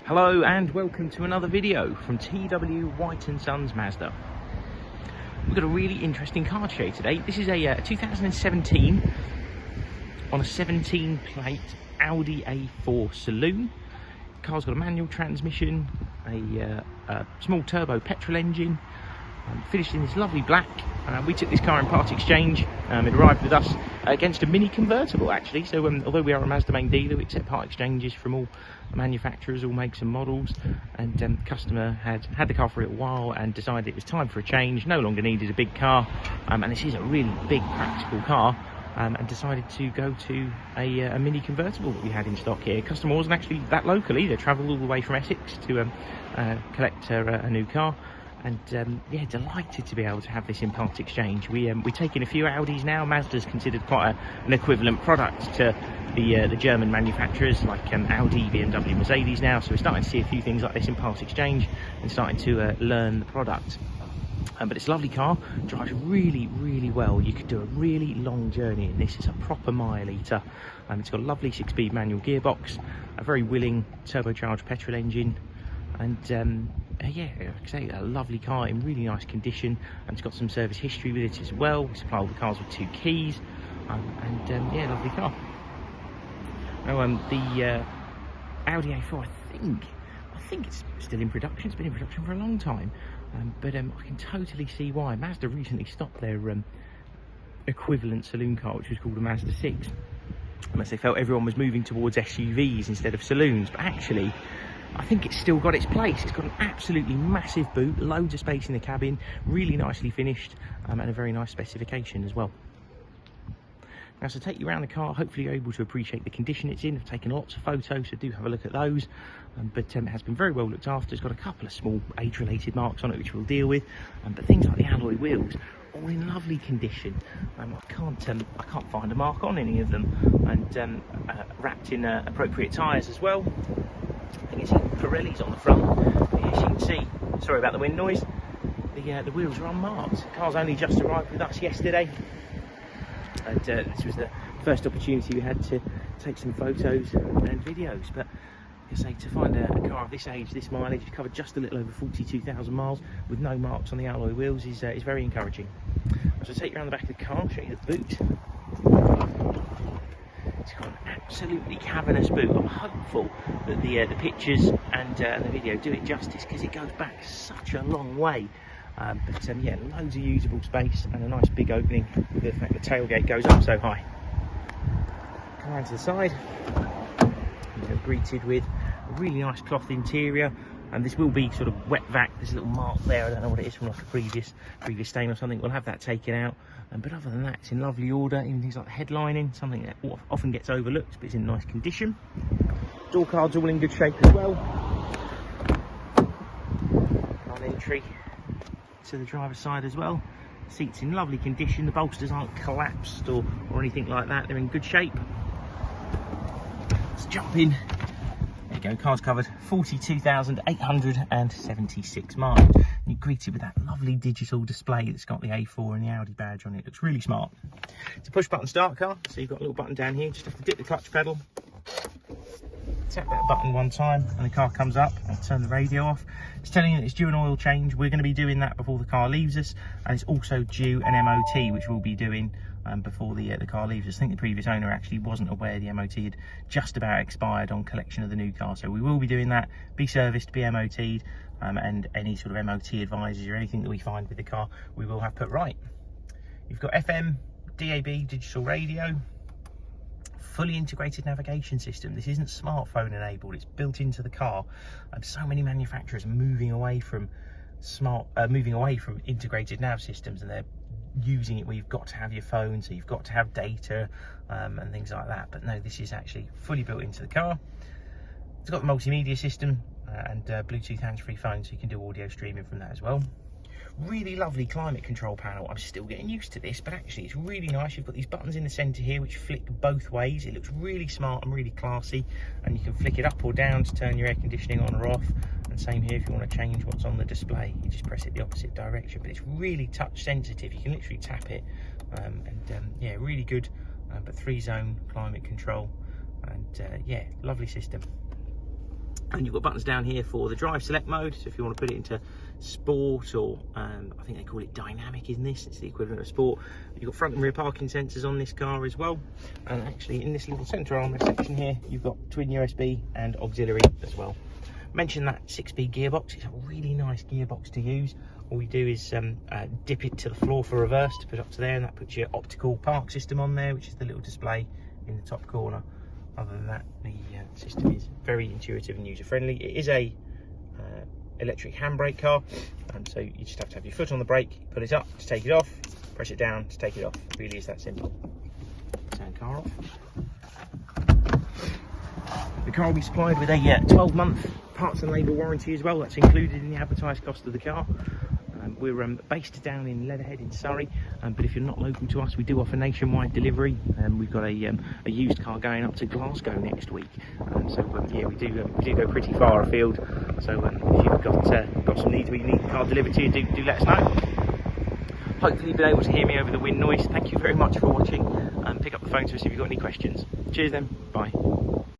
Hello and welcome to another video from TW White & Sons Mazda. We've got a really interesting car to show you today. This is a 2017 on a 17 plate Audi A4 saloon. The car's got a manual transmission, a small turbo petrol engine, finished in this lovely black. We took this car in part exchange. It arrived with us against a mini convertible actually, so although we are a Mazda main dealer, we accept part exchanges from all manufacturers, all makes and models, and the customer had the car for a while and decided it was time for a change, no longer needed a big car, and this is a really big practical car, and decided to go to a mini convertible that we had in stock here. Customer wasn't actually that local either, travelled all the way from Essex to collect a new car. And yeah, delighted to be able to have this in part exchange. We take in a few Audis now. Mazda's considered quite an equivalent product to the German manufacturers like Audi, BMW, Mercedes now. So we're starting to see a few things like this in part exchange and starting to learn the product. But it's a lovely car, drives really, really well. You could do a really long journey in this. It's a proper mile eater. It's got a lovely 6-speed manual gearbox, a very willing turbocharged petrol engine, and yeah, like I say, a lovely car in really nice condition, and it's got some service history with it as well. We supply all the cars with 2 keys, and yeah, lovely car. Now the Audi A4, I think it's still in production. It's been in production for a long time, but I can totally see why. Mazda recently stopped their equivalent saloon car, which was called a Mazda 6, unless they felt everyone was moving towards SUVs instead of saloons. But actually, I think it's still got its place. It's got an absolutely massive boot, loads of space in the cabin, really nicely finished, and a very nice specification as well. Now, to take you around the car, hopefully you're able to appreciate the condition it's in. I've taken lots of photos, so do have a look at those. But it has been very well looked after. It's got a couple of small age-related marks on it, which we'll deal with. But things like the alloy wheels, all in lovely condition. I can't find a mark on any of them, and wrapped in appropriate tyres as well. I think it's Pirelli's on the front. As you can see, sorry about the wind noise, the wheels are unmarked. The car's only just arrived with us yesterday, and this was the first opportunity we had to take some photos and videos. But like I say, to find a car of this age, this mileage, it's covered just a little over 42,000 miles with no marks on the alloy wheels is very encouraging. So I'll take you around the back of the car, show you the boot. It's got an absolutely cavernous boot. I'm hopeful that the pictures and the video do it justice, because it goes back such a long way. But yeah, loads of usable space and a nice big opening with the fact the tailgate goes up so high. Come around to the side. You're greeted with a really nice cloth interior, and this will be sort of wet vac. There's a little mark there, I don't know what it is, from like a previous stain or something. We'll have that taken out. But other than that, it's in lovely order. Even things like the headlining, something that often gets overlooked, but it's in nice condition. Door cards all in good shape as well. On entry to the driver's side as well. Seats in lovely condition. The bolsters aren't collapsed or anything like that. They're in good shape. Let's jump in. There you go, car's covered 42,876 miles. You're greeted with that lovely digital display that's got the A4 and the Audi badge on it. It looks really smart. It's a push button start car, so you've got a little button down here. Just have to dip the clutch pedal, tap that button one time, and the car comes up. I'll turn the radio off. It's telling you that it's due an oil change. We're going to be doing that before the car leaves us, and it's also due an MOT, which we'll be doing before the car leaves us. I think the previous owner actually wasn't aware the MOT had just about expired on collection of the new car, so we will be doing that. Be serviced, be MOT'd, and any sort of MOT advisories or anything that we find with the car, we will have put right. You've got FM, DAB, digital radio, fully integrated navigation system. This isn't smartphone enabled, it's built into the car. So many manufacturers are moving away from integrated nav systems, and they're using it where you've got to have your phone, so you've got to have data and things like that. But no, this is actually fully built into the car. It's got the multimedia system and Bluetooth hands-free phone, so you can do audio streaming from that as well. Really lovely climate control panel. I'm still getting used to this, but actually it's really nice. You've got these buttons in the centre here which flick both ways. It looks really smart and really classy, and you can flick it up or down to turn your air conditioning on or off. And same here, if you want to change what's on the display, you just press it the opposite direction. But it's really touch sensitive. You can literally tap it, yeah, really good. But 3-zone climate control, and yeah, lovely system. And you've got buttons down here for the drive select mode, so if you want to put it into sport, or I think they call it dynamic in this, it's the equivalent of sport. You've got front and rear parking sensors on this car as well, and actually in this little centre armrest section here you've got twin USB and auxiliary as well. Mention that 6-speed gearbox. It's a really nice gearbox to use. All you do is dip it to the floor for reverse to put up to there, and that puts your optical park system on there, which is the little display in the top corner. Other than that, the system is very intuitive and user-friendly. It is a electric handbrake car, so you just have to have your foot on the brake, pull it up to take it off, press it down to take it off. It really is that simple. Turn car off. The car will be supplied with a 12-month parts and labour warranty as well. That's included in the advertised cost of the car. We're based down in Leatherhead in Surrey, but if you're not local to us, we do offer nationwide delivery. We've got a used car going up to Glasgow next week, so yeah, we do go pretty far afield. So if you've got some needs where you need the car delivered to you, do let us know. Hopefully you've been able to hear me over the wind noise. Thank you very much for watching, and pick up the phone to us if you've got any questions. Cheers then, bye.